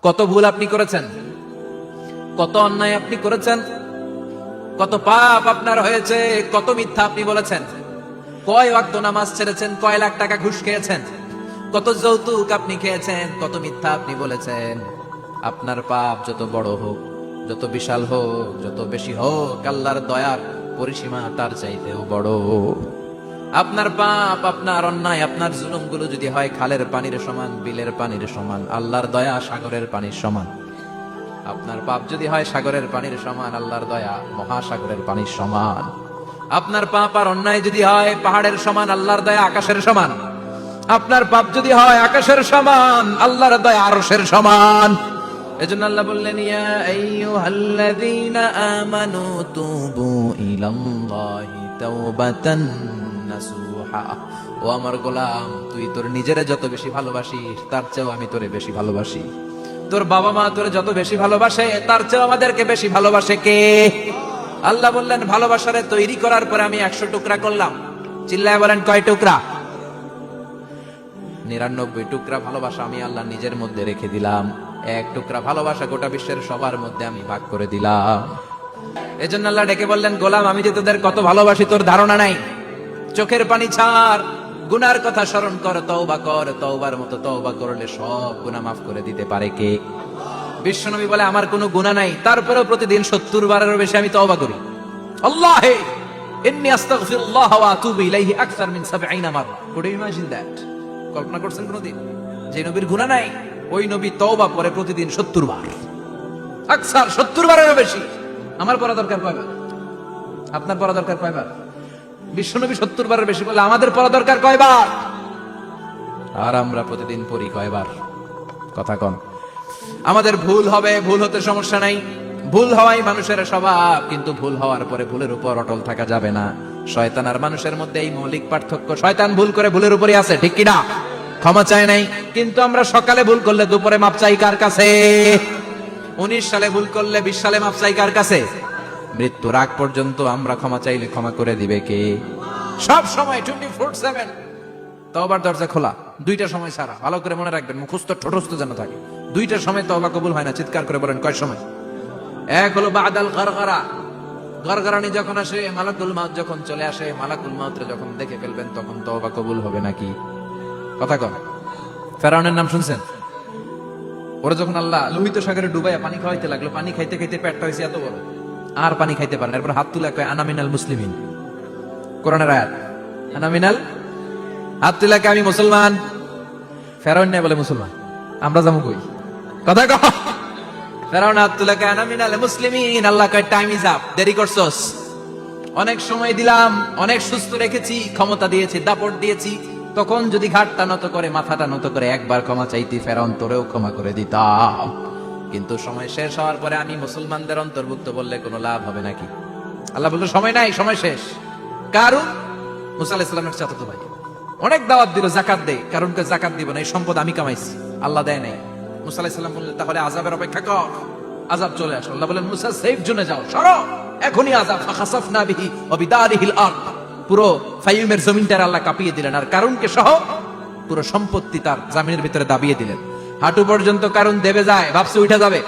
কত ভুল আপনি করেছেন, কত অন্যায় আপনি করেছেন, কত পাপ আপনার হয়েছে, কত মিথ্যা আপনি বলেছেন, কয় ওয়াক্ত নামাজ ছেড়েছেন, কয় লাখ টাকা ঘুষ খেয়েছেন, কত যৌতুক আপনি খেয়েছেন, কত মিথ্যা আপনি বলেছেন। আপনার পাপ যত বড় হোক, যত বিশাল হোক, যত বেশি হোক, আল্লাহর দয়ার পরিসীমা তার চাইতেও বড়। আপনার পাপ, আপনার অন্যায়, আপনার জুলুমগুলো যদি হয় খালের পানির সমান, বিলের পানির সমান, আল্লাহর দয়া সাগরের পানির সমান। আপনার পাপ যদি হয় সাগরের পানির সমান, আল্লাহর দয়া মহাসাগরের পানির সমান। আপনার পাপ আর অন্যায় যদি হয় পাহাড়ের সমান, আল্লাহর দয়া আকাশের সমান। আপনার পাপ যদি হয় আকাশের সমান, আল্লাহর দয়া আরশের সমান। এজন্য আল্লাহ বললেন, ইয়া আইয়ুহাল্লাযীনা আমানু তুবু ইলাল্লাহি তাওবাতান নাসুহা। ও আমার গোলাম, তুই তোর নিজেরে যত বেশি ভালোবাসিস তার চেয়েও আমি তোরে বেশি ভালোবাসি। তোর বাবা মা তোরে যত বেশি ভালোবাসে তার চেয়েও আমাদেরকে বেশি ভালোবাসে কে? আল্লাহ বললেন, ভালোবাসারে তৈরি করার পরে আমি 100 টুকরা করলাম। চিল্লায় বলেন, কয় টুকরা? 99 টুকরা ভালোবাসা আমি আল্লাহ নিজের মধ্যে রেখে দিলাম। 1 টুকরা ভালোবাসা গোটা বিশ্বের সবার মধ্যে আমি ভাগ করে দিলাম। এজন্য আল্লাহ ডেকে বললেন, গোলাম আমি যে তোদের কত ভালোবাসি তোর ধারণা নাই। চোখের পানি ছাড়, গুনার কথা স্মরণ কর, তওবা কর। তওবার মতো তওবা করলে সব গুনাহ মাফ করে দিতে পারে কে? বিশ্বনবী বলে, আমার কোনো গুনাহ নাই, তারপরেও প্রতিদিন 70 বারেরও বেশি আমি তওবা করি। আল্লাহে ইন্নী আস্তাগফিরুল্লাহ ওয়া আতুবু ইলাইহি আকসার মিন 70 মাররা। Could you imagine that? কল্পনা করছেন কোনদিন যে নবীর গুনাহ নাই, ওই নবী তওবা করে প্রতিদিন 70 বার, আকসার 70 বারেরও বেশি। আমার পড়া দরকার কয়বার? আপনার পড়া দরকার কয়বার? বিশ্বনবী 70 বারের বেশি বলে, আমাদের পড়া দরকার কয়বার? আর আমরা প্রতিদিন পড়ি কয়বার? কথা কন। আমাদের ভুল হবে, ভুল হতে সমস্যা নাই, ভুল হওয়াই মানুষের স্বভাব, কিন্তু ভুল হওয়ার পরে ভুলের উপর অটল থাকা যাবে না। শয়তান আর মানুষের মধ্যে এই মৌলিক পার্থক্য। শয়তান ভুল করে ভুলের উপরই আছে, ঠিক কিনা? ক্ষমা চায় নাই, কিন্তু আমরা সকালে ভুল করলে দুপুরে মাপ চাই কার কাছে? 19 সালে ভুল করলে 20 সালে মাপ চাই কার কাছে? মৃত্যুর আগ পর্যন্ত আমরা ক্ষমা চাইলে ক্ষমা করে দিবে কে? সব সময় 24/7 তওবার দরজা খোলা, 2টা সময় ছাড়া। ভালো করে মনে রাখবেন, মুখস্থ ঠোঁটস্থ যেন থাকে। 2টার সময় তওবা কবুল হয় না। চিৎকার করে বলেন, কয় সময়? এক হলো বাদাল গরগরা, গরগরানি যখন আসে, মালাকুল মাউত যখন চলে আসে, মালাকুল মাউতরে যখন দেখে ফেলবেন তখন তওবা কবুল হবে নাকি? কথা কন। ফেরাউনের নাম শুনছেন? ওরা যখন আল্লাহ লোহিত সাগরে ডুবাইয়া পানি খাওয়াইতে লাগলো, পানি খাইতে খাইতে পেটটা হয়েছে এত বড়, আর পানি খাইতে পারেন। এরপর হাত তুলে কয়, আনা মিনাল মুসলিমিন। কোরআনের আয়াত, আনা মিনাল, হাত তুলে কয়, আমি মুসলমান। ফেরাউন নাই বলে মুসলমান, আমরা যাবো কই? কথা কও। ফেরাউন হাত তুলে কয়, আনা মিনাল মুসলিমিন। আল্লাহ কয়, টাইম ইজ আপ, দেরি করছস। অনেক সময় দিলাম, অনেক সুস্থ রেখেছি, ক্ষমতা দিয়েছি, দাপট দিয়েছি, তখন যদি ঘাটটা নত করে, মাথাটা নত করে একবার ক্ষমা চাইতি, ফেরাউন তোরেও ক্ষমা করে দিতাম। কিন্তু সময় শেষ হওয়ার পরে আমি মুসলমানদের অন্তর্ভুক্ত বললে কোনো লাভ হবে নাকি? আল্লাহ বলল, সময় নাই, সময় শেষ। কারণ মুসা আলাইহিস সালামের চাচাতো ভাই অনেক দাওয়াত দিল, জাকাত দে। কারণকে জাকাত দিব না, এই সম্পদ আমি কামাইছি, আল্লাহ দেয় নাই। মুসা আলাইহিস সালাম বললেন, তাহলে আযাবের অপেক্ষা কর, আযাব চলে আসে। আল্লাহ বলেন, মুসা সেফ জোনে যাও, সরো, এখনই আযাব। ফাখাসাফনা বিহি ওয়া বিদারিহিল আরদ, পুরো ফায়ুমের জমিনটার আল্লাহ কাঁপিয়ে দিলেন, আর কারণকে সহ পুরো সম্পত্তি তার জামিনের ভিতরে দাবিয়ে দিলেন। হাঁটু পর্যন্ত কারণ দেবে যায়, ভাবছে উঠে যাবে।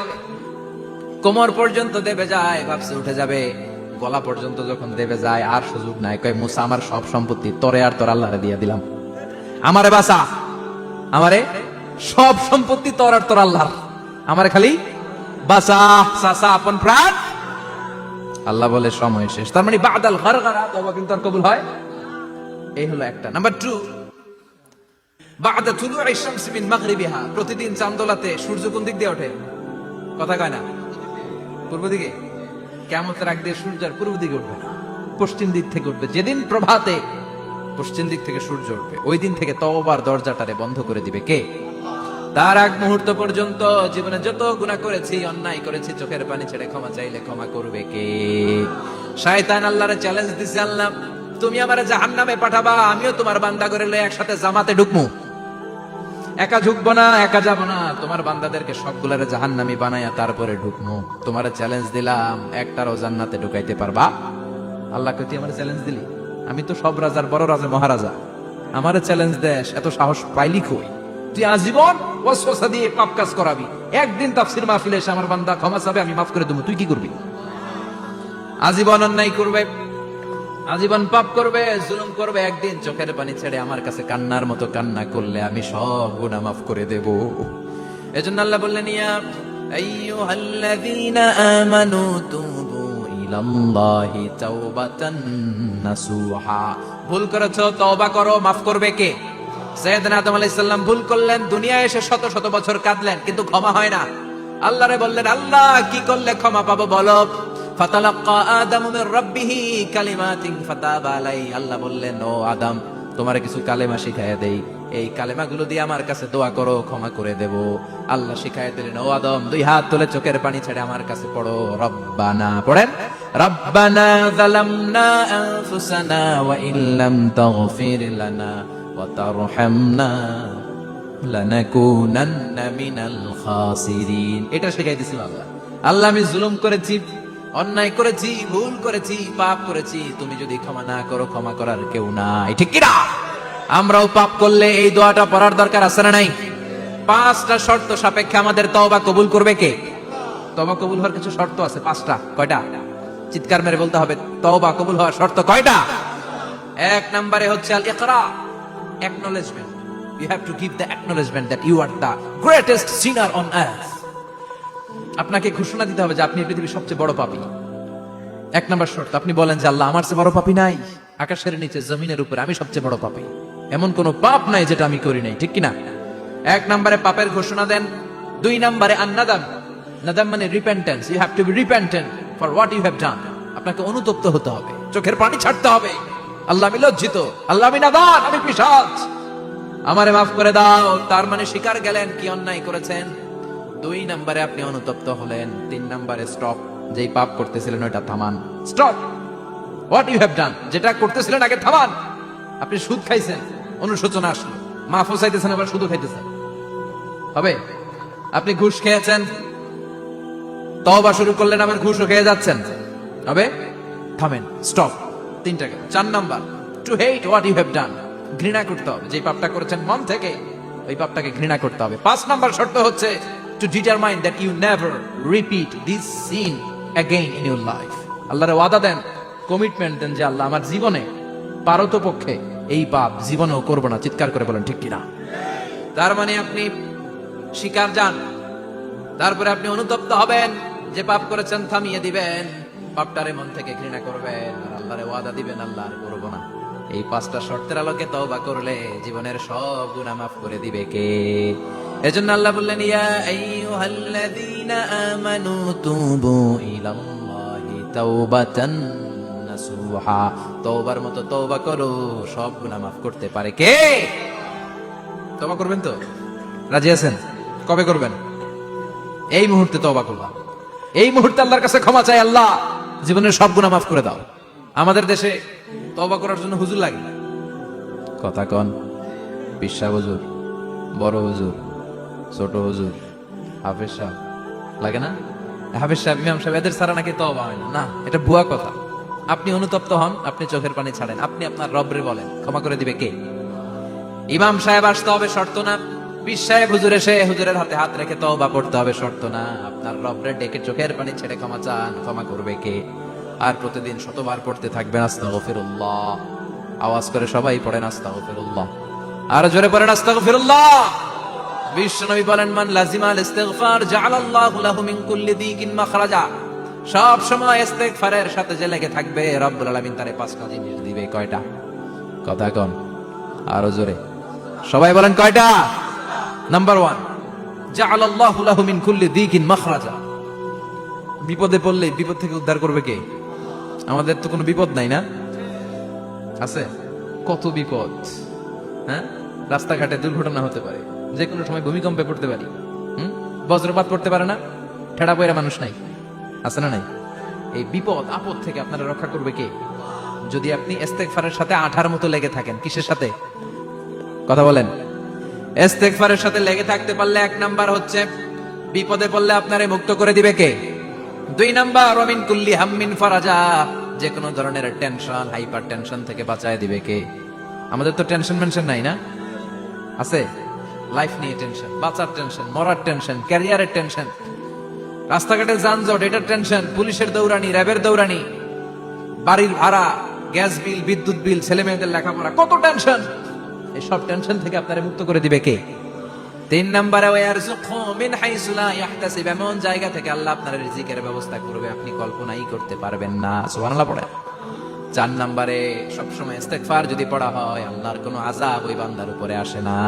কোমর পর্যন্ত দেবে যায়, ভাবছে উঠে যাবে। গলা পর্যন্ত যখন দেবে যায়, আর সুযোগ নাই। কয়, মুসা আমার সব সম্পত্তি তোরে আর তোর আল্লাহরে দিয়ে দিলাম, আমারে বাঁচা, আমারে সব সম্পত্তি তোর আর তোর আল্লাহর, আমারে খালি বাঁচা, চাচা আপন প্রাণ। আল্লাহ বলে, সময় শেষ। তার মানে বাদাল গরগরা, তওবা কিন্তু আর কবুল হয়। এই হলো একটা। নাম্বার 2, বাদা তুলুই শামস মিন মাগরিবিহা। প্রতিদিন চাঁদোলাতে সূর্য কোন দিক দিয়ে ওঠে? কথা কয় না? পূর্ব দিকে। কিয়ামতের আগ দিয়ে সূর্য আর পূর্ব দিকে উঠবে না, পশ্চিম দিক থেকে উঠবে। যেদিন প্রভাতে পশ্চিম দিক থেকে সূর্য উঠবে, ওই দিন থেকে তওবার দরজাটারে বন্ধ করে দিবে কে? তার আগ মুহূর্ত পর্যন্ত জীবনে যত গুনাহ করেছি, অন্যায় করেছি, চোখের পানি ছেড়ে ক্ষমা চাইলে ক্ষমা করবে কে? শয়তান আল্লাহরে চ্যালেঞ্জ দিছে, আল্লাহ তুমি আমারে জাহান্নামে পাঠাবা, আমিও তোমার বান্দা করে লয়ে একসাথে জামাতে ঢুকমু। একা ঢুকবো না, একা যাবো না, তোমার বান্দাদেরকে সবগুলারে জাহান্নামী বানায়া তারপরে ঢুকমু। তোমারে চ্যালেঞ্জ দিলাম, একটারও জান্নাতে ঢুকাইতে পারবা? আল্লাহ কই, তুই আমারে চ্যালেঞ্জ দিলি? আমি তো সব রাজার বড় রাজা, মহারাজা, আমারে চ্যালেঞ্জ দেশ, এত সাহস পাইলি কই? তুই আজীবন ওয়াসওয়াসা দিয়ে পাপ কাজ করাবি। একদিন তাফসীর মাহফিলে এসে আমার বান্দা ক্ষমা চাবে, আমি মাফ করে দেবো, তুই কি করবি? আজীবন অন্যায় করবে, আজীবন পাপ করবে, জুলুম করবে, একদিন চোখের পানি ছেড়ে আমার কাছে কান্নার মতো কান্না করলে আমি সব গুনাহ মাফ করে দেব। এজন্য আল্লাহ বললেন, ইয়া আইয়ুহাল্লাযীনা আমানু তুবু ইলাল্লাহি তাওবাতান নাসুহা। ভুল করেছো, তওবা করো, মাফ করবে কে? সাইয়েদনা আদম আলাইহিস সালাম ভুল করলেন, দুনিয়ায় এসে শত শত বছর কাঁদলেন, কিন্তু ক্ষমা হয় না। আল্লাহরে বললেন, আল্লাহ কি করলে ক্ষমা পাবো বলো? ফাতালাক্কা আদামু মির রাব্বিহি কালিমাতিন ফাতাবা আলাই। আল্লাহ বললেন, ও আদম, তোমারে কিছু কালেমা শিখাইয়া দেই, এই কালেমাগুলো দিয়ে আমার কাছে দোয়া করো, ক্ষমা করে দেব। আল্লাহ শিখাইয়া দিলেন, ও আদম, দুই হাত তুলে চোখের পানি ছেড়ে আমার কাছে পড়ো, রব্বানা, পড়েন, রব্বানা যালামনা আনফুসানা ওয়া ইল্লাম তাগফির লানা ওয়া তারহামনা লানাকুনান্না মিনাল খাসিরিন। এটা শিখাই দিয়েছিল আল্লাহ। আল্লাহ, আমি জুলুম করেছি, অন্যায় করেছি, ভুল করেছি, পাপ করেছি, তুমি যদি ক্ষমা না করো, ক্ষমা করার কেউ নাই, ঠিক কি না? আমরাও পাপ করলে এই দোয়াটা পড়ার দরকার আছে না নাই? 5টা শর্ত সাপেক্ষে আমাদের তওবা কবুল করবে কে? তওবা কবুল হওয়ার কিছু শর্ত আছে 5টা। কয়টা? চিৎকার মেরে বলতে হবে, তওবা কবুল হওয়ার শর্ত কয়টা? 1 নম্বরে হচ্ছে আল ইকরা, acknowledgement. You have to give the acknowledgement that you are the greatest sinner on earth. আপনাকে ঘোষণা দিতে হবে যে আপনি পৃথিবীর সবচেয়ে বড় পাপী। 1 নম্বর শর্ত, আপনি বলেন যে আল্লাহ, আমার চেয়ে বড় পাপী নাই, আকাশের নিচে জমিনের উপরে আমি সবচেয়ে বড় পাপী, এমন কোন পাপ নাই যেটা আমি করি নাই, ঠিক কিনা? 1 নম্বরে পাপের ঘোষণা দেন। 2 নম্বরে আন-নাদাম, নাদাম মানে repentance. You have to be repentant for what you have done. আপনাকে অনুতপ্ত হতে হবে, চোখের পানি ছাড়তে হবে। আল্লাহ, আমি লজ্জিত, আল্লাহ আমি নাদান, আমি পিশাচ, আমারে মাফ করে দাও। তার মানে স্বীকার গেলেন কি অন্যায় করেছেন। 2 নম্বরে আপনি অনুতপ্ত হলেন। 3 নম্বরে স্টপ, যেই পাপ করতেছিলেন ওটা থামান, stop what you have done, যেটা করতেছিলেন আগে থামান। আপনি সুদ খাইছেন, অনুশোচনা আসলো, মাফও চাইতেছেন, আবার সুদও খাইতেছেন, হবে? আপনি ঘুষ খেয়েছেন, তওবা শুরু করলেন, আবার ঘুষও খেয়ে যাচ্ছেন, হবে? থামেন, স্টপ। 3টা গেল। 4 number, to hate what you have done, ঘৃণা করতে হবে, যে পাপটা করেছেন মন থেকে ওই পাপটাকে ঘৃণা করতে হবে। 5 নাম্বার শর্ত হচ্ছে to determine that you never repeat this sin again in your life. আল্লাহর ওয়াদা দেন, কমিটমেন্ট দেন যে আল্লাহ, আমার জীবনে পারতপক্ষে এই পাপ জীবনেও করব না। চিৎকার করে বলেন ঠিক কিনা? তার মানে আপনি স্বীকার যান, তারপরে আপনি অনুতপ্ত হবেন, যে পাপ করেছেন থামিয়ে দিবেন, পাপটারে মন থেকে ঘৃণা করবেন, আর আল্লাহরে ওয়াদা দিবেন, আল্লাহ আর করব না। এই 5টা শর্তের আলোকে তওবা করলে জীবনের সব গুনাহ মাফ করে দিবে কে? এজন্য আল্লাহ বললেন, ইয়া আইয়ুহাল্লাযীনা আমানু তুবু ইলাল্লাহি তাওবাতান নাসুহা। তওবার মতো তওবা করো, সব গুনাহ মাফ করতে পারে কে? তওবা করবেন তো? রাজি আছেন? কবে করবেন? এই মুহূর্তে তওবা করলাম, এই মুহূর্তে আল্লাহর কাছে ক্ষমা চাই, আল্লাহ জীবনের সব গুনাহ মাফ করে দাও। আমাদের দেশে তওবা করার জন্য হুজুর লাগে, কথা কন, পিসা হুজুর, বড় হুজুর, ছোট হুজুর, হাফেজ সাহেব, লাগে না? হাফেজ সাহেব, ইমাম সাহেব, এদের ছাড়া নাকি তওবা হয় না। না, এটা ভুয়া কথা। আপনি অনুতপ্ত হন, আপনি চোখের পানি ছাড়েন, আপনি আপনার রবরে বলেন, ক্ষমা করে দিবে কে? ইমাম সাহেব আসতে হবে, শর্ত না। পীর সাহেব হুজুর এসে হুজুরের হাতে হাত রেখে তওবা পড়তে হবে, শর্ত না। আপনার রবরে ডেকে চোখের পানি ছেড়ে ক্ষমা চান, ক্ষমা করবে কে? আর প্রতিদিন শতবার পড়তে থাকবেন আস্তাগফিরুল্লাহ। আওয়াজ করে সবাই পড়েন আস্তাগফিরুল্লাহ, আর জোরে পড়েন আস্তাগফিরুল্লাহ। বিশ্বনবী বলেন, মান লাজিমাল ইস্তিগফার জাআলাল্লাহু লাহু মিন কুল্লি দিকিন মাখরাজা। সব সময় ইস্তিগফারের সাথে যে লেগে থাকবে, রব্বুল আলামিন তারে 5টা জিনিস দিবে। কয়টা? কথা কন, আরো জোরে সবাই বলেন, কয়টা? নাম্বার 1, জাআলাল্লাহু লাহু মিন কুল্লি দিকিন মাখরাজা। বিপদে পড়লে বিপদ থেকে উদ্ধার করবে কে? আমাদের তো কোনো বিপদ নাই, না আছে? কত বিপদ, হ্যাঁ? রাস্তাঘাটে দুর্ঘটনা হতে পারে, যে কোনো সময় ভূমিকম্পে পড়তে পারি, বজ্রপাত পড়তে পারে না, ঠেড়া পয়রা মানুষ নাই, আছে না নাই? এই বিপদ আপদ থেকে আপনারা রক্ষা করবে কে? যদি আপনি ইস্তেগফারের সাথে আঠার মতো লেগে থাকেন। কিসের সাথে? কথা বলেন। ইস্তেগফারের সাথে লেগে থাকতে পারলে 1 নাম্বার হচ্ছে বিপদে পড়লে আপনারে মুক্ত করে দিবে কে? 2 নাম্বার, ওমিন কুল্লি হাম্মিন ফারাজা, যে কোনো ধরনের টেনশন, হাইপার টেনশন থেকে বাঁচায় দিবে কে? আমাদের তো টেনশন মেনশন নাই, না আছে? লাইফ নিয়ে টেনশন, বাঁচার টেনশন, মরার টেনশন, ক্যারিয়ারের টেনশন, রাস্তাঘাটে যানজট এটার টেনশন, পুলিশের দৌড়ানি, র্যাবের দৌড়ানি, বাড়ির ভাড়া, গ্যাস বিল, বিদ্যুৎ বিল, ছেলে মেয়েদের লেখাপড়া, কত টেনশন। এই সব টেনশন থেকে আপনারা মুক্ত করে দিবে কে? 3 নম্বরে ওয়ারযুকহু মিন হাইসু লা ইয়াহতাসিব, এমন জায়গা থেকে আল্লাহ আপনার রিজিকের ব্যবস্থা করবে আপনি কল্পনাই করতে পারবেন না। সুবহানাল্লাহ পড়ে। 4 নম্বরে সবসময় ইস্তিগফার যদি পড়া হয় আল্লাহর কোনো আযাব ওই বান্দার উপরে আসে না।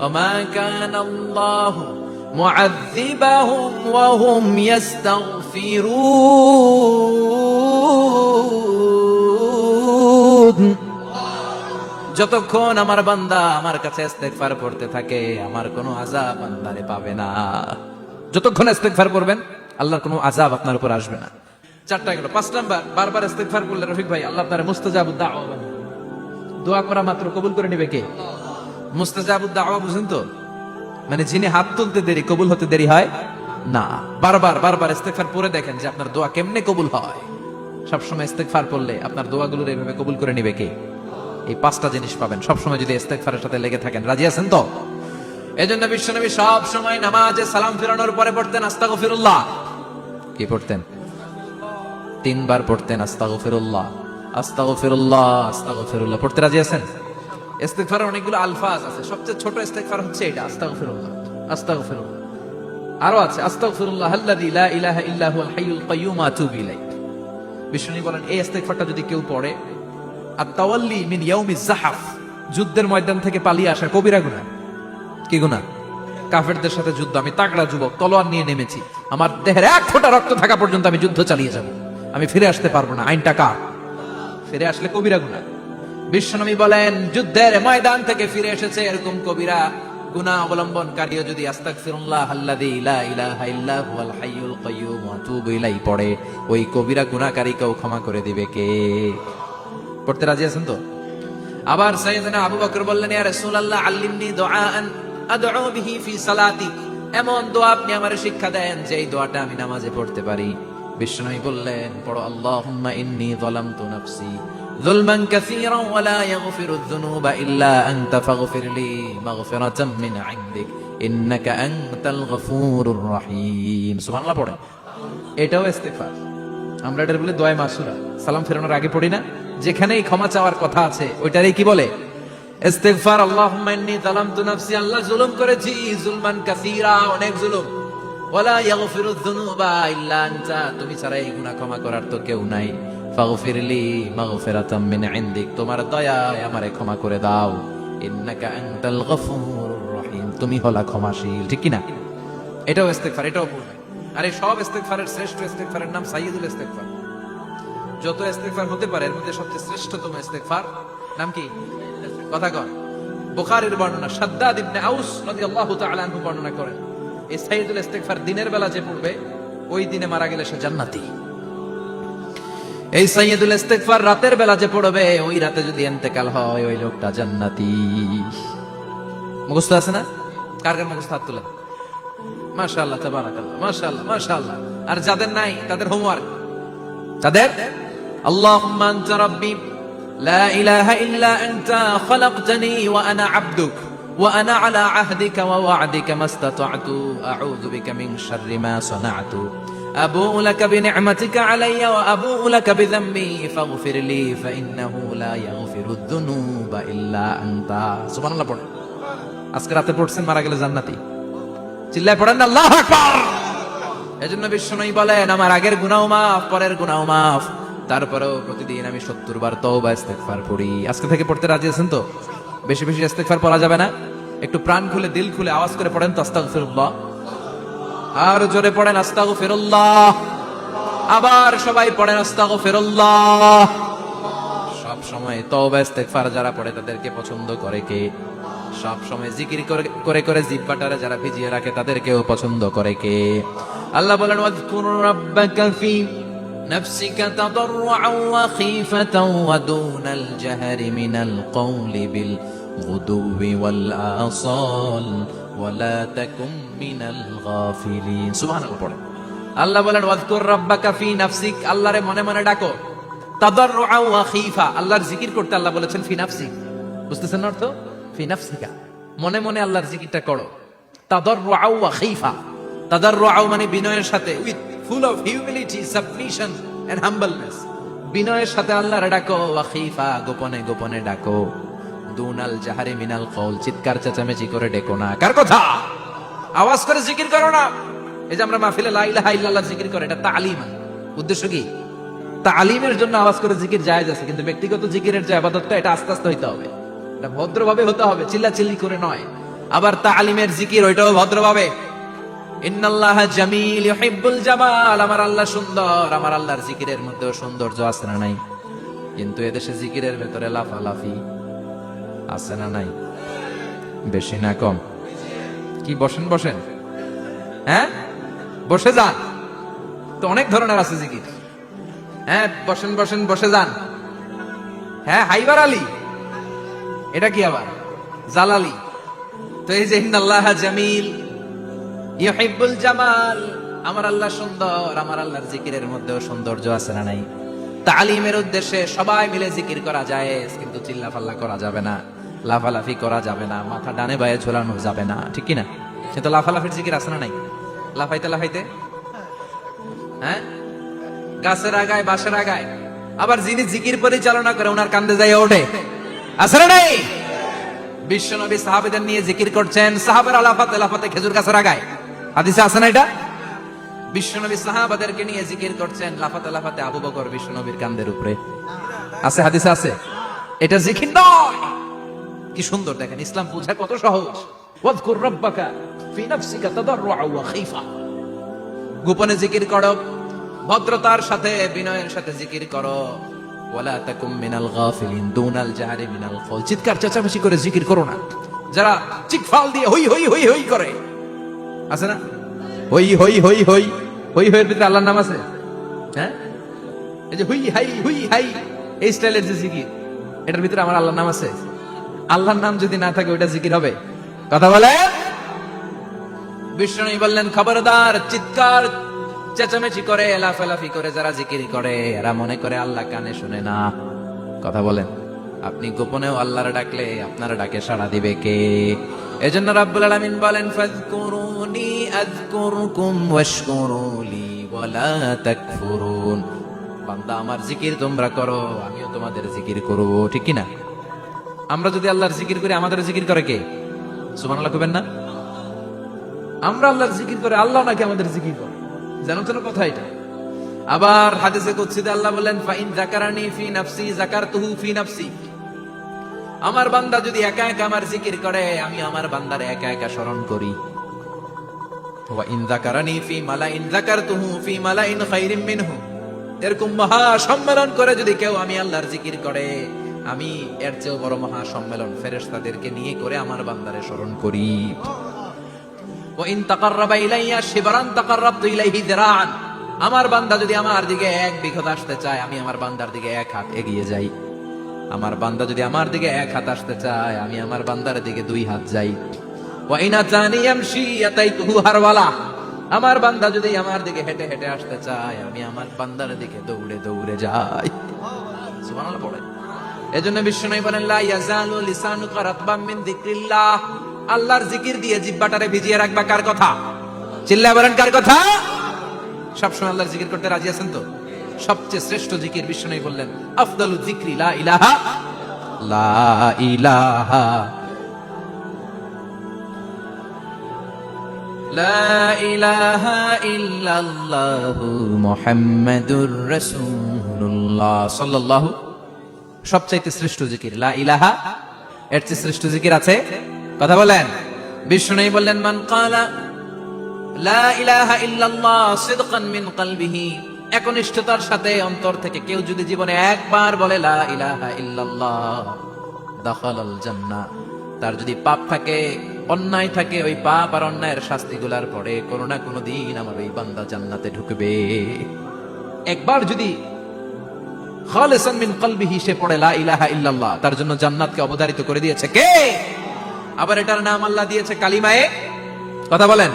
ওমা কানাল্লাহু মুআযযিবাহুম ওয়া হুম ইস্তাগফিরুন, যতক্ষণ আমার বান্দা আমার কাছে ইস্তিগফার পড়তে থাকে আমার কোনো আযাব বান্দারে পাবে না। যতক্ষণ ইস্তিগফার করবেন আল্লাহর কোনো আযাব আপনার উপর আসবে না। 4টা গেল। 5 নাম্বার, বারবার ইস্তিগফার করলে রফিক ভাই আল্লাহ আপনার মুস্তাজাবুদ দাওয়া বানাবে। দোয়া করা মাত্র কবুল করে নেবে কে? মুস্তাজাবুদ দাওয়া বুঝেন তো? মানে যিনি হাত তুলতে দেরি কবুল হতে দেরি হয় না। বারবার বারবার ইস্তিগফার পড়ে দেখেন যে আপনার দোয়া কেমনে কবুল হয়। সবসময় ইস্তিগফার পড়লে আপনার দোয়াগুলোর এইভাবে কবুল করে নেবে কে? এই 5টা জিনিস পাবেন সবসময় যদি ইস্তিগফারের সাথে লেগে থাকেন। রাজি আছেন তো? এজন্য বিশ্বনবী সব সময় নামাজে সালাম ফিরানোর পরে পড়তেন আস্তাগফিরুল্লাহ। কি পড়তেন? 3 বার পড়তেন আস্তাগফিরুল্লাহ, আস্তাগফিরুল্লাহ, আস্তাগফিরুল্লাহ। পড়তে রাজি আছেন? ইস্তিগফারের অনেকগুলো আলফাজ আছে, সবচেয়ে ছোট ইস্তিগফার হচ্ছে এটা, আস্তাগফিরুল্লাহ, আস্তাগফিরুল্লাহ। আরো আছে আস্তাগফিরুল্লাহ আল্লাযী লা ইলাহা ইল্লা হুয়াল হাইয়ুল কাইয়্যুম আতুবু ইলাইহি। বিষ্ণু বলেন এই ইস্তিগফারটা যদি কেউ পড়ে, আত-তাওয়াল্লি মিন ইয়াউমিজ যাহাফ, যুদ্ধের ময়দান থেকে পালিয়ে আসা কবিরা গুনাহ। কি গুনাহ? কাফেরদের সাথে যুদ্ধ, আমি তাগড়া যুবক, তলোয়ার নিয়ে নেমেছি, আমার দেহের 1 ফোঁটা রক্ত থাকা পর্যন্ত আমি যুদ্ধ চালিয়ে যাব, আমি ফিরে আসতে পারবো না, আইনটা কার? ফিরে আসলে কবিরা গুনাহ। বিশ্বনবী বলেন যুদ্ধের ময়দান থেকে ফিরে এসেছে এরকম কবিরা গুনাহ অবলম্বনকারীও যদি আস্তাগফিরুল্লাহ আল্লাযী লা ইলাহা ইল্লা হুয়াল হাইয়ুল কাইয়্যুম আতুবু ইলাইহি পড়ে, ওই কবিরা গুনাহকারীকেও ক্ষমা করে দিবে কে? পড়তে রাজি আছেন তো? আবার সাইয়েদনা আবু বকর বললেন ইয়া রাসূলুল্লাহ আল্লিমনি দুআআন আদউ বিহি ফি সালাতি, এমন দোয়া আপনি আমারে শিক্ষা দেন যে এই দোয়াটা আমি নামাজে পড়তে পারি। বিশ্বনবী বললেন পড়ো আল্লাহুম্মা ইন্নী যালামতু নাফসি যুলমান কাসীরান ওয়া লা ইয়াগফিরুয যুনুবা ইল্লা আনতা ফাগফিরলি মাগফিরাতাম মিন ইনদিক ইন্নাকা আনতাল গফুরুর রহিম। সুবহানাল্লাহ পড়েন। এটাও ইস্তিগফার। আমরা এটার বলে দোয়া মাসুরা, সালাম ফেরানোর আগে পড়ি না? যেখানেই ক্ষমা চাওয়ার কথা আছে ওইটারই কি বলে? ইস্তিগফার। আল্লাহুম্মা ইন্নী যালামতু নাফসি, আল্লাহ জুলুম করেছি, যুলমান কাসীরা, অনেক জুলুম, ওয়ালা ইয়াগফিরুয যুনুবা ইল্লা আনতা, তুমি ছাড়া এই গুনাহ ক্ষমা করার তো কেউ নাই, ফাগফিরলি মাগফিরাতাম মিন ইনদিক, তোমার দয়ায় আমারে ক্ষমা করে দাও, ইন্নাকা আনতাল গফুরুর রহিম, তুমি হলা ক্ষমাশীল। ঠিক কি না? এটাও ইস্তিগফার, এটাও পড়বেন। আর এই সব ইস্তিগফারের শ্রেষ্ঠ ইস্তিগফারের নাম সাইয়্যিদুল ইস্তিগফার। যত ইস্তিগফার হতে পারে এর মধ্যে সবচেয়ে শ্রেষ্ঠতম ইস্তিগফার নাম কি? কথা কন। বুখারীর বর্ণনা, শাদ্দাদ ইবনে আউস রাদিয়াল্লাহু তাআলা আনহু বর্ণনা করেন এই সাইয়্যিদুল ইস্তিগফার দিনের বেলা যে পড়বে ওই দিনে মারা গেলে সে জান্নাতি। এই সাইয়্যিদুল ইস্তিগফার রাতের বেলা যে পড়বে ওই রাতে যদি ইন্তেকাল হয় ওই লোকটা জান্নাতি। মুখস্থ আছে না? কার কার মুখস্থ? হাত তুলেন। মাশাআল্লাহ, তাবারাকাল্লাহ, মাশাআল্লাহ, মাশাআল্লাহ। আর যাদের নাই তাদের হোমওয়ার্ক, তাদের আল্লাহুম্মা আনতা রাব্বি লা ইলাহা ইল্লা আনতা খালাকতানি ওয়া আনা আবদুক ওয়া আনা আলা আহদিকা ওয়া ওয়া'দিকা মাসতাতা'তু আউযু বিকা মিন শাররি মা সানা'তু আবু'ু লাকা বিনি'মাতিকা আলাইয়া ওয়া আবু'ু লাকা বিযামবি ফাগফিরলি ফাইন্নাহু লা ইয়াগফিরুয যুনুবা ইল্লা আনতা। সুবহানাল্লাহ পড়েন। আজকে রাতে পড়ছেন, মারা গেলে জান্নাতি। চিল্লায় পড়েন না আল্লাহু আকবার। এজন্য বিশ্বনবী বলেন আমার আগের গুনাহ মাফ, পরের গুনাহ মাফ, তারপরেও প্রতিদিন আমি 70 বার তওবা ইস্তিগফার পড়ি। আজকে থেকে পড়তে রাজি আছেন তো? বেশি বেশি ইস্তিগফার পড়া যাবে না? একটু প্রাণ খুলে দিল খুলে আওয়াজ করে পড়েন তো আস্তাগফিরুল্লাহ। আর জোরে পড়েন আস্তাগফিরুল্লাহ। আবার সবাই পড়েন আস্তাগফিরুল্লাহ। সব সময় তওবা ইস্তিগফার যারা পড়ে তাদেরকে পছন্দ করে কে? সব সময় জিকির করে করে জিহ্বাটারে যারা ভিজিয়ে রাখে তাদেরকেও পছন্দ করে কে? আল্লাহ বলেন ওয়াজকুর রাব্বাকা ফি নাফসিকা তাদাররুআন ওয়া খীফাতান ওয়া দুনাল জাহরি মিনাল কওলি বিল গুদুবি ওয়াল আসাল ওয়া লা তাকুম মিনাল গাফিলিন। সুবহানাল্লাহ পড়েন। আল্লাহ বলেন ওয়াজকুর রাব্বাকা ফি নাফসিক, আল্লাহরে মনে মনে ডাকো, তাদাররুআন ওয়া খীফা, আল্লাহর জিকির করতে আল্লাহ বলেছেন ফি নাফসিক। বুঝতেছেন না অর্থ? ফি নাফসিকা, মনে মনে আল্লাহর জিকিরটা করো। তাদাররুআ ওয়া খাইফা, তাদাররুআ মানে বিনয়ের সাথে, with full of humility, submission and humbleness, বিনয়ের সাথে আল্লাহর ডাকো। ওয়া খাইফা, গোপনে গোপনে ডাকো। দুনাল জাহারি মিনাল কওল, চিৎকার চেঁচামেচি করে ডেকো না। কার কথা? আওয়াজ করে জিকির করো না। এই যে আমরা মাহফিলে লা ইলাহা ইল্লাল্লাহ জিকির করে, এটা তালিম। উদ্দেশ্য কি? তালিমের জন্য আওয়াজ করে জিকির জায়েজ আছে, কিন্তু ব্যক্তিগত জিকিরের যে ইবাদতটা, এটা আস্তে আস্তে হইতে হবে, এটা ভদ্রভাবে হতে হবে, চিল্লাচিল্লি করে নয়। আবার তালিমের জিকির, ওইটাও ভদ্রভাবে। ইন্নাল্লাহা জামিল ইউহিব্বুল জামাল, আমার আল্লাহ সুন্দর, আমার আল্লাহর জিকিরের মধ্যেও সৌন্দর্য আছে না নাই? কিন্তু এদেশে জিকিরের ভেতরে লাফালাফি আছে না নাই? বেশি না কম? কি বসেন বসেন, হ্যাঁ বসে যান, তো অনেক ধরনের আছে জিকির। হ্যাঁ বসেন বসেন, বসে যান। হ্যাঁ হাইবার আলী, এটা কি আবার জালালি? তো এই যে ইন্নাল্লাহা জামিল ইউহিব্বুল জামাল, আমার আল্লাহ সুন্দর, আমার আল্লাহর জিকিরের মধ্যেও সৌন্দর্য আছে না নাই? তালিমের উদ্দেশ্যে সবাই মিলে জিকির করা যায়, কিন্তু চিল্লাফাল্লা করা যাবে না, লাফালাফি করা যাবে না, মাথা ডানে বায়ে ঝোলানো যাবে না, ঠিক কি না? কিন্তু লাফালাফির জিকির আছে না নাই? লাফাইতে লাফাইতে, হ্যাঁ গাছের আগায় বাঁশের আগায়। আবার যিনি জিকির পরিচালনা করে ওনার কান্দে যায় ওঠে, আছে না নাই? বিশ্বনবী সাহাবীদের নিয়ে জিকির করছেন, সাহাবারা লাফাতে লাফাতে খেজুর গাছের আগায়। হাদিসে আছে না এটা? বিশ্বনবী সাহাবাদেরকে নিয়ে জিকির করছেন, লাফাতে লাফাতে আবু বকর বিশ্বনবীর কান্দের উপরে। আছে, হাদিসে আছে। এটা জিকির নয়। কি সুন্দর দেখেন, ইসলাম বোঝা কত সহজ। ওয়াযকুর রাব্বাকা ফি নাফসিকা তাদাররুআ ওয়া খাইফা, গোপনে জিকির করো, ভদ্রতার সাথে বিনয়ের সাথে জিকির করো। ওয়ালা তাকুম মিনাল গাফিলিন দুনাল জাহরি মিনাল কওল, চিৎকার চেঁচামেচি করে জিকির করো না। যারা চিৎফাল দিয়ে হই হই হই হই করে, আছে না? হই হই হই হই হই হইয়ের ভিতরে আল্লাহর নাম আছে। হ্যাঁ এই যে হুই হাই হুই হাই, এই স্টাইলের যে জিকির, এটার ভিতরে আমার আল্লাহর নাম আছে? আল্লাহর নাম যদি না থাকে ওইটা জিকির হবে? কথা বলে। বিষ্ণু বললেন খবরদার, চিৎকার চেঁচামেচি করে লাফালাফি করে যারা জিকির করে, এরা মনে করে আল্লাহ কানে শুনে না। কথা বলেন। আপনি গোপনেও আল্লাহর ডাকলে আপনার ডাকে সাড়া দিবে কে? এজন্য রাব্বুল আলামিন বলেন ফাযকুরুনি আযকুরকুম ওয়াশকুরুলি ওয়ালা তাকফুরুন। বান্দা আমার জিকির তোমরা করো, আমিও তোমাদের জিকির করব, ঠিক কি না? আমরা যদি আল্লাহর জিকির করি, আমাদের জিকির করে কে? সুবহানাল্লাহ কইবেন না? আমরা আল্লাহর জিকির করে, আল্লাহ নাকি আমাদের জিকির করে? জানো তো কথা এটা। আবার হাদিসে কুদসিতে আল্লাহ বলেন ফাইন যাকারানি ফি নাফসি যাকারতুহু ফি নাফসি, আমার বান্দা যদি একা একা আমার জিকির করে, আমি আমার বান্দারে একা একা স্মরণ করি। ওয়া ইন যাকারানি ফি মালাইন যাকারতুহু ফি মালাইন খায়রিম মিনহু, এরকম মহা সম্মেলন করে যদি কেউ আমি আল্লাহর জিকির করে, আমি এর চেয়ে বড় মহা সম্মেলন ফেরেশতাদেরকে নিয়ে করে আমার বান্দারে স্মরণ করি। ওয়া ইন তাকাররাবা ইলাইয়া শিবরান তাকাররাবতু ইলাইহি দিরান, আমার বান্দা যদি আমার দিকে এক বিঘত আসতে চায়, আমি আমার বান্দার দিকে এক হাত এগিয়ে যাই। আমার বান্দা যদি আমার দিকে এক হাত আসতে চায়, আমি আমার বান্দার দিকে দুই হাত যাই। ওয়া ইন আতানি ইয়ামশি আতাইতুহু হারওয়ালা, আমার বান্দা যদি আমার দিকে হেঁটে হেঁটে আসতে চায়, আমি আমার বান্দার দিকে দৌড়ে দৌড়ে যাই। সুবহানাল্লাহ পড়ে। এজন্য বিশ্বনবী বলেন লা ইয়াজালু লিসানুকা রাতবাম মিন যিকরিল্লাহ, আল্লাহর জিকির দিয়ে জিহ্বাটারে ভিজিয়ে রাখবা। কার কথা? চিল্লায় বলেন কার কথা? সবসময় আল্লাহর জিকির করতে রাজি আছেন তো? সবচেয়ে শ্রেষ্ঠ জিকির বিশ্বনবী বললেন আফদালু যিকরি লা ইলাহা লা ইলাহা লা ইলাহা ইল্লাল্লাহু মুহাম্মাদুর রাসূলুল্লাহ সাল্লাল্লাহু, সবচাইতে শ্রেষ্ঠ জিকির লা ইলাহা। এর চেয়ে শ্রেষ্ঠ জিকির আছে? কথা বলেন। বিষ্ণু বললেন মান ক্বালা লা ইলাহা ইল্লাল্লাহ সিদকান মিন কলবিহি, একনিষ্ঠতার সাথে অন্তর থেকে কেউ যদি জীবনে একবার বলে লা ইলাহা ইল্লাল্লাহ, দাখালাল জান্নাহ। তার যদি পাপ থাকে, অন্যায় থাকে, ওই পাপ আর অন্যায়ের শাস্তিগুলার পরে কোনো না কোনো দিন আমার ওই বান্দা জান্নাতে ঢুকবে। একবার যদি খালিসান মিন কলবিহি সে পড়ে লা ইলাহা ইল্লাল্লাহ, তার জন্য জান্নাতকে অবধারিত করে দিয়েছে কে? আবার এটার নাম আল্লাহ দিয়েছে কালিমায়ে। কথা বলেন।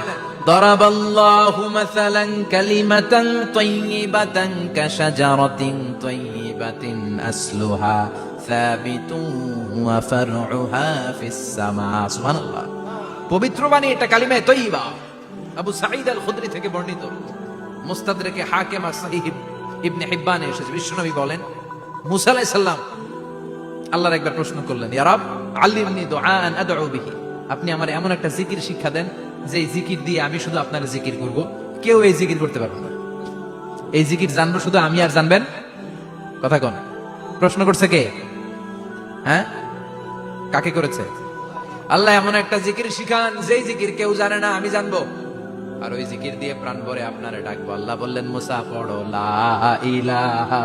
দরাবাল্লাহু মাসালান কালিমাতান তাইয়িবাতান কাশাজারাতিন তাইয়িবাতিন আসলুহা সাবিতুন ওয়া ফারউহা ফিস সামা। সুবহানাল্লাহ। পবিত্র বাণী, এটা কালিমা তয়্যিবা। আবু সাঈদ আল খুদরি থেকে বর্ণিত, মুস্তাদরাকে হাকিম আর সহিহ ইবনে হিব্বানে এসেছে। বিশ্বনবী বলেন, মুসা আলাইহিস সালাম আল্লাহর একবার প্রশ্ন করলেন, ইয়া রব আল্লিমনি দুআআন আদউ বিহি, আপনি আমার এমন একটা জিকির শিক্ষা দেন যে জিকির দিয়ে আমি শুধু আপনার জিকির করব, কেউ এই জিকির করতে পারবে না। এই জিকির জানবো শুধু আমি, আর জানবেন কথা কোন? প্রশ্ন করছে কে? হ্যাঁ, কাকে করেছে? আল্লাহ এমন একটা জিকির শিখান যেই জিকির কেউ জানে না, আমি জানবো, আর ওই জিকির দিয়ে প্রাণ ভরে আপনারে ডাকবো। আল্লাহ বললেন, মুসা পড়ো লা ইলাহা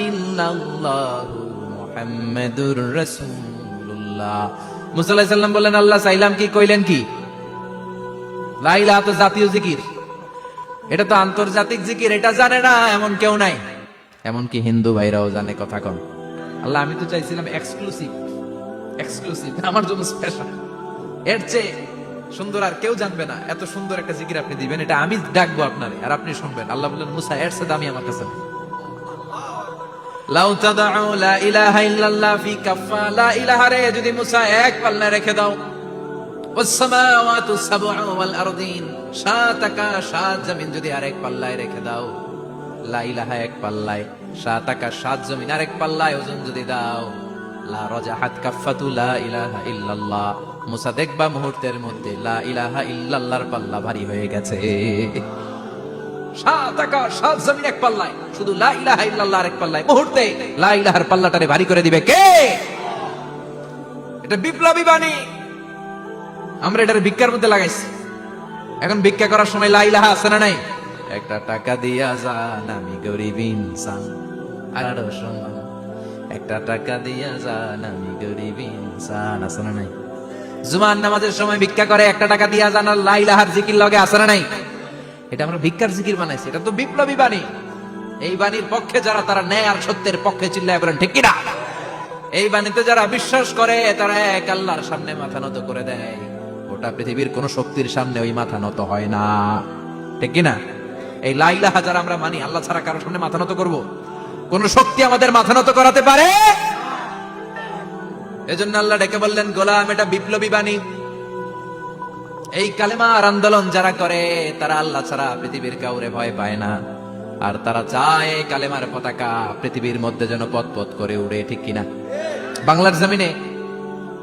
ইল্লাল্লাহু মুহাম্মাদুর রাসূলুল্লাহ। মুসা আলাইহিস সালাম বললেন, আল্লাহ চাইলাম কি, কইলেন কি? লা ইলাহা তো জাতীয় জিকির, এটা তো আন্তর্জাতিক জিকির, এটা জানে না এমন কেউ নাই, এমনকি হিন্দু ভাইরাও জানে। কথা কন। আল্লাহ আমি তো চাইছিলাম এক্সক্লুসিভ, আমার জন্য স্পেশাল, এর চেয়ে সুন্দর আর কেউ জানবে না, এত সুন্দর একটা জিকির আপনি দিবেন, এটা আমি ডাকবো আপনারে আর আপনি শুনবেন। আল্লাহ বললেন, মুসা এর চেয়ে দামি আমার কাছে লাউ তাদউ লা ইলাহা ইল্লাল্লাহ ফি কাফা, লা ইলাহা রে যদি মুসা এক পাল্লায় রেখে দাও, ওয়াস সামাওয়াতু সাবউ ওয়াল আরদিন, সাত আকাশ সাত জমিন যদি আরেক পাল্লায় রেখে দাও, লা ইলাহা এক পাল্লায়, সাত আকাশ সাত জমিন আরেক পাল্লায় ওজন যদি দাও, লা রাজাহাত কাফাতু লা ইলাহা ইল্লাল্লাহ, মুসা দেখবা মুহূর্তের মধ্যে লা ইলাহা ইল্লাল্লাহর পাল্লা ভারী হয়ে গেছে। সাত আকাশ সাত জমিন এক পাল্লায়, শুধু লা ইলাহা ইল্লাল্লাহর এক পাল্লায়, মুহূর্তে লা ইলাহার পাল্লাটারে ভারী করে দিবে কে? এটা বিপ্লবী বাণী। আমরা এটার ভিক্ষার মধ্যে লাগাইছি। এখন ভিক্ষা করার সময় লা ইলাহা আছে না নাই? একটা টাকা দিয়া যান, আমি গরিব ইনসান, আর সমান, একটা টাকা দিয়া যান, আমি গরিব ইনসান, আছে না নাই? জুমার নামাজের সময় ভিক্ষা করে, একটা টাকা দিয়া যান, আর লা ইলাহার জিকির লগে, আছে না নাই? এটা আমরা ভিক্ষার জিকির বানাইছি, এটা তো বিপ্লবী বাণী। এই বাণীর পক্ষে যারা, তারা ন্যায় আর সত্যের পক্ষে চিল্লায় বলেন ঠিক কিনা? এই বাণীতে যারা বিশ্বাস করে, তারা এক আল্লাহর সামনে মাথা নত করে দেয়। গোটা পৃথিবীর কোন শক্তির সামনে ওই মাথা নত হয় না, ঠিক কিনা? এই লা ইলাহা যারা আমরা মানি, আল্লাহ ছাড়া কারোর সামনে মাথা নত করব? কোন শক্তি আমাদের মাথা নত করাতে পারে? এজন্য আল্লাহ ডেকে বললেন, গোলাম এটা বিপ্লবী বাণী। এই কালেমার আন্দোলন যারা করে, তারা আল্লাহ ছাড়া পৃথিবীর কাউরে ভয় পায় না, আর তারা চায় কালেমার পতাকা পৃথিবীর মধ্যে যেন পথ পথ করে উড়ে, ঠিক কিনা? বাংলার জমিনে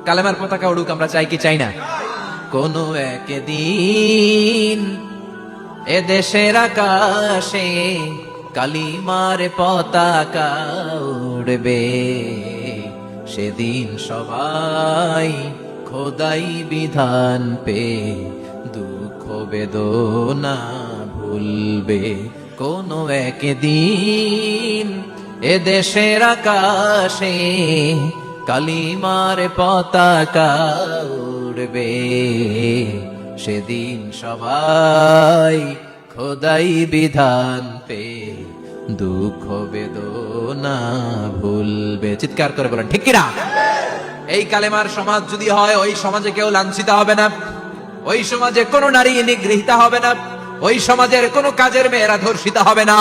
কালেমার পতাকা উড়ুক, আমরা চাই কি চাই না? কোন একদিন এ দেশের আকাশে কালিমার পতাকা উড়বে, সেদিন সবাই খোদাই বিধান পে দুঃখ বেদনা ভুলবে। কোন একদিন এ দেশের আকাশে কালিমার পতাকা উড়বে, সেদিন সবাই খোদাই বিধান পে দুঃখ বেদনা ভুলবে। চিৎকার করে বলেন ঠিক কিনা? এই কালেমার সমাজ যদি হয়, ওই সমাজে কেউ লাঞ্ছিত হবে না, ওই সমাজে কোন নারী নিগৃহীতা হবে না, ওই সমাজের কোন কাজের মেয়েরা ধর্ষিত হবে না,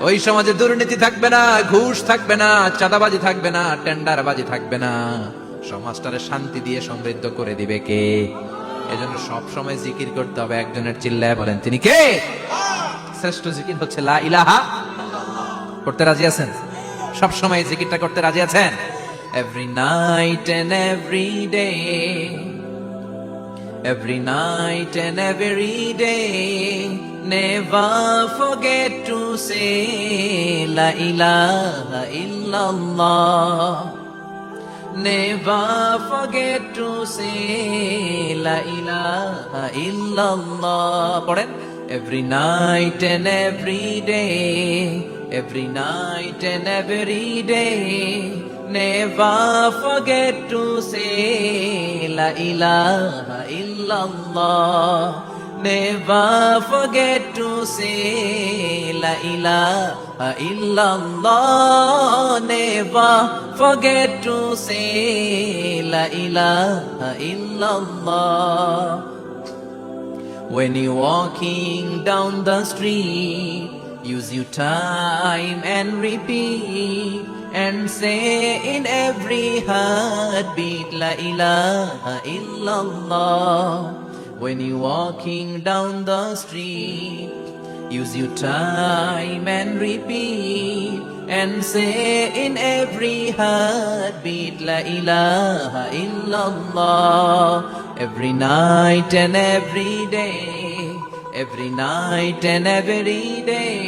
ওই সমাজে দুর্নীতি থাকবে না, ঘুষ থাকবে না, চাঁদাবাজি থাকবে না, টেন্ডারবাজি থাকবে না। সমাজটারে শান্তি দিয়ে সমৃদ্ধ করে দিবে কে? এজন্য সব সময় জিকির করতে হবে একজনের, চিল্লায় বলেন তিনি কে? শ্রেষ্ঠ জিকির হচ্ছে লা ইলাহা। করতে রাজি আছেন? সব সময় জিকিরটা করতে রাজি আছেন? Every night and every day, every night and every day, never forget to say la ilaha illallah, never forget to say la ilaha illallah. পড়েন, every night and every day, every night and every day, never forget to say la ilaha illallah, never forget to say la ilaha illallah, never forget to say la ilaha illallah. When you're walking down the street, Use your time and repeat and say in every heartbeat, La ilaha illallah. When you're walking down the street, use your time and repeat and say in every heartbeat, La ilaha illallah. Every night and every day, every night and every day,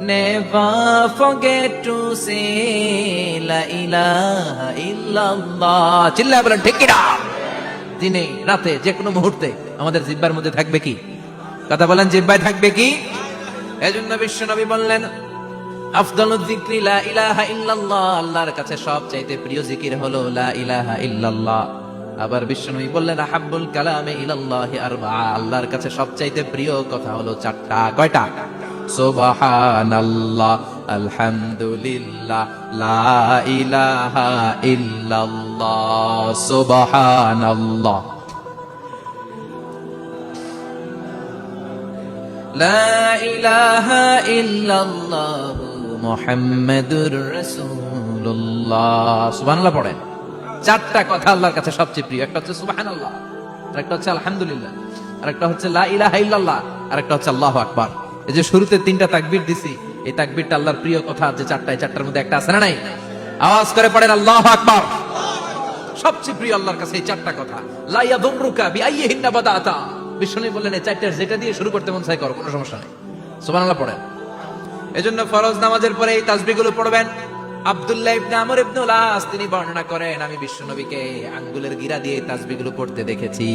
never forget to say La ilaha illallah. চিল্লায় বলেন ঠিক কিনা? দিনে রাতে যে কোনো মুহূর্তে আমাদের জিহ্বার মধ্যে থাকবে কি? কথা বলেন, জিহ্বায় থাকবে কি? এজন্য বিশ্বনবী বললেন, আফদালুয যিকরি লা ইলাহা ইল্লাল্লাহ। আল্লাহর কাছে সবচাইতে প্রিয় জিকির হলো লা ইলাহা ইল্লাল্লাহ। আবার বিশ্বনবী বললেন, আহাব্বুল কালামে ইলাল্লাহি আরবাআ। আল্লাহর কাছে সবচাইতে প্রিয় কথা হলো চারটা। কয়টা? সুবহানাল্লাহ, আলহামদুলিল্লাহ, লা ইলাহা ইল্লাল্লাহ। সুবহানাল্লাহ, লা ইলাহা ইল্লাল্লাহ, মুহাম্মাদুর রাসূলুল্লাহ। সুবহানাল্লাহ পড়েন। চারটা কথা আল্লাহর কাছে সবচেয়ে প্রিয়। একটা হচ্ছে সুবহানাল্লাহ, আরেকটা হচ্ছে আলহামদুলিল্লাহ, আরেকটা হচ্ছে লা ইলাহা ইল্লাল্লাহ, আরেকটা হচ্ছে আল্লাহু আকবার। এই যে শুরুতে তিনটা তাকবীর দিছি, এই তাকবীরটা আল্লাহর প্রিয় কথা যে চারটা, এই চারটার মধ্যে একটা আছে না নাই? আওয়াজ করে পড়েন আল্লাহু আকবার। সবচেয়ে প্রিয় আল্লাহর কাছে এই চারটা কথা। লা ইয়াদুররুকা বিআইয়িহিন্না বাদাতা। বিষ্ণু বললেন এই চারটার যেটা দিয়ে শুরু করতে মন চাই করো, কোনো সমস্যা নেই। সুবহানাল্লাহ পড়েন। এজন্য ফরজ নামাজের পরে এই তাসবিহগুলো পড়বেন। আব্দুল্লাহ ইবনে আমর ইবনে আস তিনি বর্ণনা করেন, আমি বিশ্বনবীকে আঙ্গুলের গিরা দিয়ে তাসবিহগুলো পড়তে দেখেছি।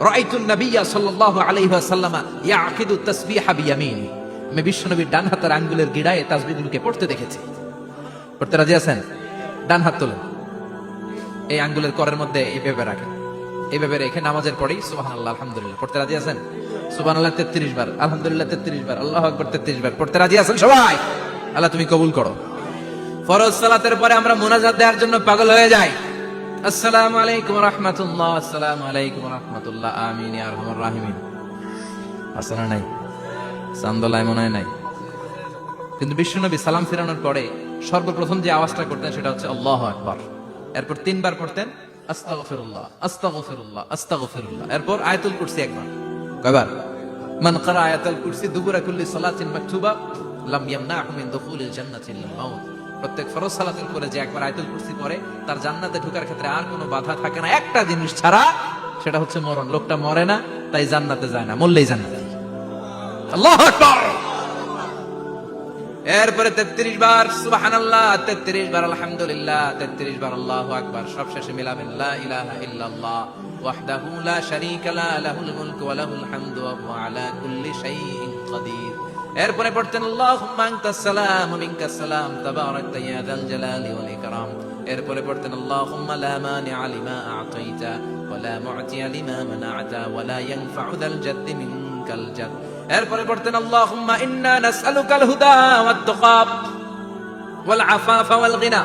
রাআইতুন নাবিয়্যা সাল্লাল্লাহু আলাইহি ওয়াসাল্লাম ইয়াকিদু তাসবিহা বিয়ামিনি। আমি বিশ্বনবীর ডান হাতের আঙ্গুলের গিরায় তাসবিহগুলোকে পড়তে দেখেছি। পড়তে রাজি আছেন? ডান হাত তোলেন, এই আঙ্গুলের করের মধ্যে এইভাবে রাখেন, এইভাবে রেখে নামাজের পরেই সুবহানাল্লাহ, আলহামদুলিল্লাহ পড়তে রাজি আছেন? সুবহানাল্লাহ 33 বার, আলহামদুলিল্লাহ 33 বার, আল্লাহু আকবার 33 বার পড়তে রাজি আছেন সবাই? আল্লাহ তুমি কবুল করো। ফরজ সালাতের পরে আমরা মুনাজাত দেওয়ার জন্য পাগল হয়ে যাই। আসসালামু আলাইকুম ওয়া রাহমাতুল্লাহ, আসসালামু আলাইকুম ওয়া রাহমাতুল্লাহ, আমিন ইয়া আরহামার রাহিমিন। আসলে নাই, চান্দলায় মনে হয় নাই। কিন্তু বিশ্বনবী সালাম ফিরানোর পরে সর্বপ্রথম যে আওয়াজটা করতেন সেটা হচ্ছে আল্লাহু আকবার। এরপর 3 বার পড়তেন আস্তাগফিরুল্লাহ, আস্তাগফিরুল্লাহ, আস্তাগফিরুল্লাহ। এরপর আয়াতুল কুরসি একবার। কয়বার? মান ক্বারা আয়াতুল কুরসি দুবুরা কুল্লি সালাতিন মাকতুবা লাম ইয়ামনাহু মিন দুখুলিল জান্নাতি ইল্লাল মাউত। প্রত্যেক ফরজ সালাতের পরে যে একবার আয়াতুল কুরসি পড়ে তার জান্নাতে ঢোকার ক্ষেত্রে আর কোনো বাধা থাকে না, একটা জিনিস ছাড়া, সেটা হচ্ছে মরণ। লোকটা মরে না, তাই জান্নাতে যায় না, মরলেই জান্নাতে। আল্লাহু আকবার। এরপরে 33 বার সুবহানাল্লাহ, 33 বার আলহামদুলিল্লাহ, 33 বার আল্লাহু আকবার। সব শেষে মিলাবেন লা ইলাহা ইল্লাল্লাহ ওয়াহদাহু লা শারীকা লা লাহুল মুলকু ওয়া লাহুল হামদু ওয়া হুয়া আলা কুল্লি শাইইন কাদির। এরপরে পড়তেন আল্লাহুম্মা আনতাস সালাম ওয়া মিনকাস সালাম তাবারাকতা ইয়া যাল জালালি ওয়াল ইকরাম। এরপরে পড়তেন আল্লাহুম্মা লা মানিআ লিমা আ'তাইতা ওয়া লা মু'তিয়া লিমা মানা'তা ওয়া লা ইয়ানফা'ু যাল জাদ্দি মিনকাল জাদ। এরপরে পড়তেন আল্লাহুম্মা ইন্না নাসআলুকাল হুদা ওয়াত তুকা ওয়াল আফাফা ওয়াল গিনা।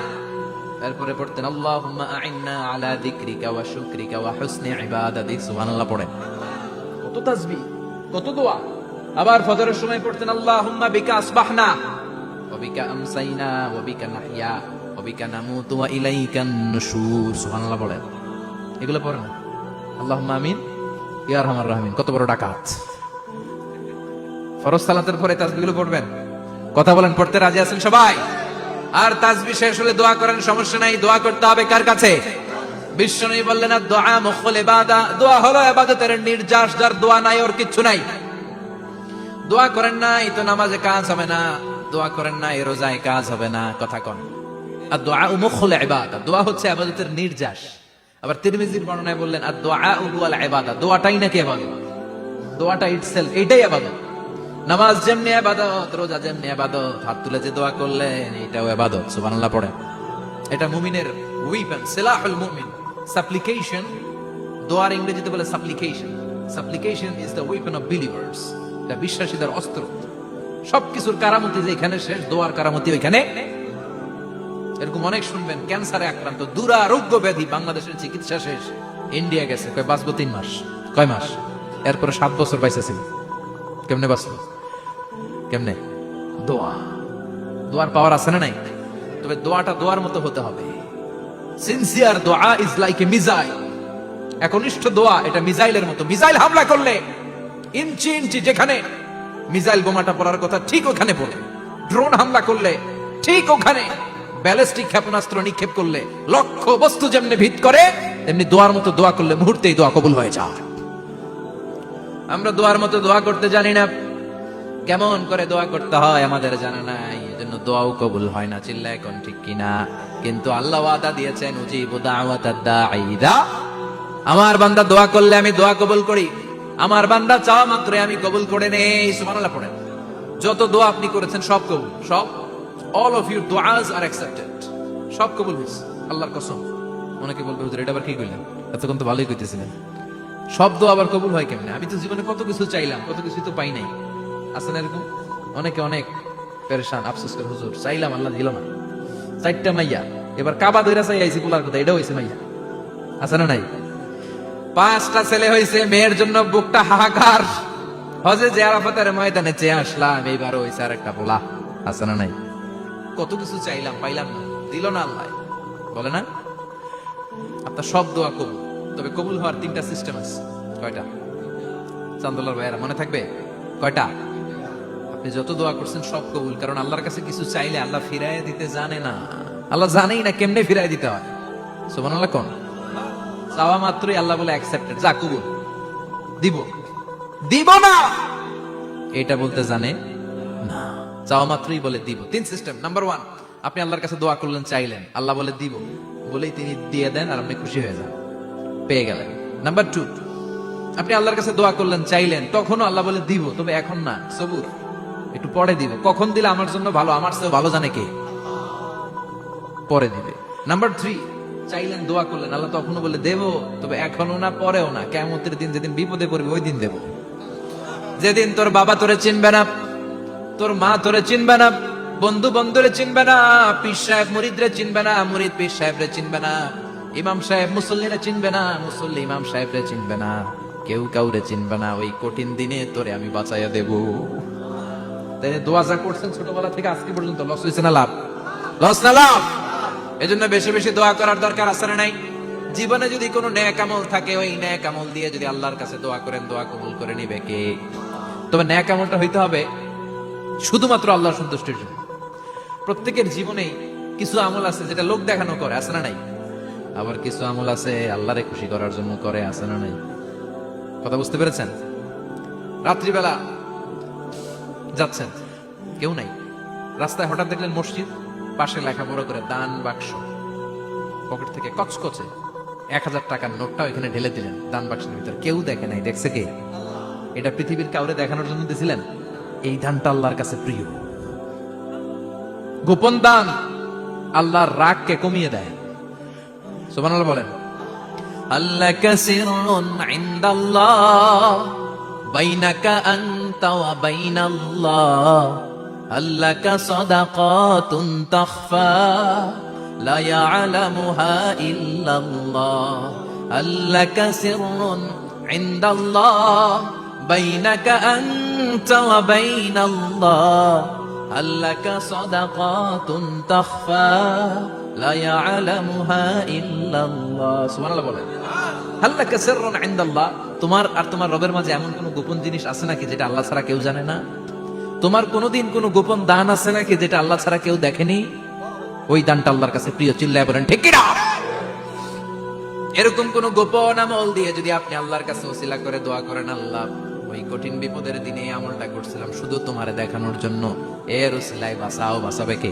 এরপরে পড়তেন আল্লাহুম্মা আ'ইন্না আলা যিকরিকা ওয়া শুকরিকা ওয়া হুসনি ইবাদাতিক। সুবহানাল্লাহ পড়েন। কত তাসবিহ, কত দোয়া। আবার ফজরের সময় পড়তেন আল্লাহুম্মা বিকা আসবাহনা ওয়া বিকা আমসাইনা ওয়া বিকা নাহইয়া ওয়া বিকা নামুতু ওয়া ইলাইকান নুশুর। সুবহানাল্লাহ পড়েন। এগুলো পড়েন। আল্লাহুম্মা আমিন ইয়া আরহামার রাহিমিন। কত বড় ডাকাত। ফরজ সালাতের পরে তাসবিহগুলো পড়বেন। কথা বলেন, পড়তে রাজি আছেন সবাই? আর তাসবিহ শেষ হলে দোয়া করেন, সমস্যা নাই। দোয়া করতে হবে কার কাছে? বিশ্বনবী বললেন দুআ মুখুল ইবাদা। দোয়া হলো ইবাদতের নির্যাস, যার দোয়া নাই ওর কিচ্ছু নাই। দোয়া করেন নাই তো নামাজে কাজ হবে না, দোয়া করেন নাই রোজায় কাজ হবে না। কথা কন। আর দোয়া মুখুল ইবাদা, দোয়া হচ্ছে ইবাদতের নির্যাস। আবার তিরমিজির বর্ণনায় বললেন আর দোয়া হুয়াল ইবাদা, দোয়াটাই নাকি ইবাদত, দোয়াটা ইটসেলফ এইটাই ইবাদত। নামাজ যেমনি ইবাদত, রোজা যেমনি ইবাদত, হাত তুলে যে দোয়া করলেন এটাও ইবাদত। সুবহানাল্লাহ পড়েন। এটা মুমিনের ওয়েপন, সিলাহুল মুমিন। সাপ্লিকেশন, দোয়ার ইংরেজিতে বলে সাপ্লিকেশন। সাপ্লিকেশন is the weapon of believers. এটা বিশ্বাসীদের অস্ত্র। সবকিছুর কারামতি যেখানে শেষ, দোয়ার কারামতি ওইখানে। এরকম অনেক শুনবেন ক্যান্সারে আক্রান্ত, দুরারোগ্য ব্যাধি, বাংলাদেশের চিকিৎসা শেষ, ইন্ডিয়া গেছে, কয় বাঁচবো 3 মাস। কয় মাস? এরপরে 7 বছর বাইসা ছিল। কেমনে বাঁচলো? কেমনে? দোয়া। দোয়ার পাওয়ার আছে না নাই? তবে দোয়াটা দোয়ার মতো হতে হবে। সিনসিয়ার দোয়া ইজ লাইক এ মিসাইল। একনিষ্ঠ দোয়া এটা মিসাইলের মতো। মিসাইল হামলা করলে ইঞ্চি ইঞ্চি যেখানে মিসাইল বোমাটা পড়ার কথা ঠিক ওখানে পড়ে। ড্রোন হামলা করলে ঠিক ওখানে, ব্যালিস্টিক ক্ষেপণাস্ত্র নিক্ষেপ করলে লক্ষ্য বস্তু যেমনি ভিত করে, তেমনি দোয়ার মতো দোয়া করলে মুহূর্তেই দোয়া কবুল হয়ে যায়। আমরা দোয়ার মতো দোয়া করতে জানি না, কেমন করে দোয়া করতে হয় আমাদের জানা নাই, এজন্য দোয়াও কবুল হয় না। চিল্লা এখন ঠিক কিনা? কিন্তু আল্লাহ ওয়াদা দিয়েছেন, উজিবু দাওয়াতাদ দাঈদা, আমার বান্দা দোয়া করলে আমি দোয়া কবুল করি। আমার বান্দা চাওয়া মাত্রই আমি কবুল করে নেই। সুবহানাল্লাহ পড়েন। যত দোয়া আপনি করেছেন সব কবুল, সব। অল অফ ইউর দুআস আর অ্যাকসেপ্টেড, সব কবুল হয়েছে আল্লাহর কসম। অনেকে বলবে হুজুর এটা আবার কি কইলেন, এতক্ষণ তো ভালোই কইতেছিলেন। সব দোয়া আবার কবুল হয় কেমনে? আমি তো জীবনে কত কিছু চাইলাম, কত কিছু তো পাই নাই। আছে না এরকম? অনেকে অনেক পেরেশান, আফসোস করে, হুজুর চাইলাম আল্লাহ দিল না। 4টা মাইয়া, এবার কাবা ধইরা চাই আইছি পোলার কথা, এটা হইছে মাইয়া। আছে না নাই? 5টা ছেলে হইছে, মেয়ের জন্য বুকটা হাহাকার। হজে যে আরাফাতের ময়দানে চেয়ে আসলাম, এইবার হইছে আরেকটা পোলা। আছে না নাই? কত কিছু চাইলাম, পাইলাম না, দিল না আল্লাহ। বলে না আপনার সব দোয়া কবুল, তবে কবুল হওয়ার 3টা সিস্টেম আছে। কয়টা? চান্দুল্লাহর ভাইয়েরা মনে থাকবে? কয়টা? আপনি যত দোয়া করছেন সব কবুল, কারণ আল্লাহর কাছে কিছু চাইলে আল্লাহ ফিরাইয়া দিতে জানে না। আল্লাহ জানেই না কেমনে ফিরাই দিতে হয়। সুবহানাল্লাহ কোন? চাওয়া মাত্রই আল্লাহ বলে অ্যাকসেপ্টেড, যা কবুল, দিব দিব না এটা বলতে জানে না। চাওয়া মাত্রই বলে দিব। 3 সিস্টেম। নাম্বার 1, আপনি আল্লাহর কাছে দোয়া করলেন, চাইলেন, আল্লাহ বলে দিব, বলেই তিনি দিয়ে দেন আর আপনি খুশি হয়ে যান, পেয়ে গেলেন। নাম্বার 2, আপনি আল্লাহর কাছে দোয়া করলেন, চাইলেন, তখনও আল্লাহ বলে দিব, তবে এখন না, সবুর, একটু পরে দিব। কখন দিলে আমার জন্য ভালো, আমার চেয়ে ভালো জানে কে, পরে দিবে। নাম্বার 3, চাইলেন, দোয়া করলেন, আল্লাহ তখনও বলে দেব, তবে এখনো না, পরেও না, কিয়ামতের দিন যেদিন বিপদে পড়বে ওই দিন দেব। যেদিন তোর বাবা তোরে চিনবে না, তোর মা তোরে চিনবে না, বন্ধু বন্ধুরে চিনবে না, পীর সাহেব মুরিদরে চিনবে না, মুরিদ পীর সাহেবরে চিনবে না, ইমাম সাহেব মুসল্লিরে চিনবে না, মুসল্লি ইমাম সাহেবরে চিনবে না, কেউ কাউরে চিনবে না। ওই কঠিন দিনে তোরে আমি বাঁচাইয়া দেব। তাই দোয়া যা করছেন ছোটবেলা থেকে আজকে পর্যন্ত, লস হয়েছে না লাভ? লস না লাভ? এজন্য বেশি বেশি দোয়া করার দরকার আছে না নাই? জীবনে যদি কোনো নেক আমল থাকে, ওই নেক আমল দিয়ে যদি আল্লাহর কাছে দোয়া করেন, দোয়া কবুল করে নিবে কে? তবে নেক আমলটা হইতে হবে শুধুমাত্র আল্লাহর সন্তুষ্টির জন্য। প্রত্যেকের জীবনেই কিছু আমল আছে যেটা লোক দেখানো করে, আছে না নাই? আবার কিছু আমল আছে আল্লাহরে খুশি করার জন্য করে, আছে না নাই? কথা বুঝতে পেরেছেন? রাত্রিবেলা যাচ্ছেন, কেউ নাই, রাস্তায় হঠাৎ দেখলেন মসজিদ, পাশে লেখা বড় করে দান বাক্স, পকেট থেকে কচকচে 1000 টাকার নোটটা ওইখানে ঢেলে দিলেন দান বাক্সের ভিতর। কেউ দেখে নাই, দেখছে কে? এটা পৃথিবীর কাউরে দেখানোর জন্য দিছিলেন? এই দানটা আল্লাহর কাছে প্রিয়। গোপন দান আল্লাহর রাগকে কমিয়ে দেয়। সুবহানাল্লাহ বলেন। আল্লাকা সিররুন ইনদাল্লাহ বাইনাকা আনতা ওয়া বাইনাল্লাহ, আল্লাকা সাদাকাতুন তাখফা লা ইয়ালামুহা ইল্লাল্লাহ, আল্লাকা সিররুন ইনদাল্লাহ বাইনাকা আনতা ওয়া বাইনাল্লাহ, আল্লাকা সাদাকাতুন তাখফা লা ইয়ালামুহা ইল্লাল্লাহ। সুবহানাল্লাহ বলেন। আল্লাকা সিররুন ইনদাল্লাহ, তোমার আর তোমার রবের মাঝে এমন কোন গোপন জিনিস আছে নাকি যেটা আল্লাহ ছাড়া কেউ জানে না? তোমার কোনোদিন কোনো গোপন দান আছে নাকি যেটা আল্লাহ ছাড়া কেউ দেখেনি? ওই দানটা আল্লাহর কাছে প্রিয়। চিল্লায় বলেন ঠিক কিনা? এরকম কোন গোপন আমল দিয়ে যদি আপনি আল্লাহর কাছে ওসিলা করে দোয়া করেন, আল্লাহ ওই কঠিন বিপদের দিনে এই আমলটা করছিলাম শুধু তোমারে দেখানোর জন্য, এর ওসিলায় বাঁচাও, বাঁচাবে কে?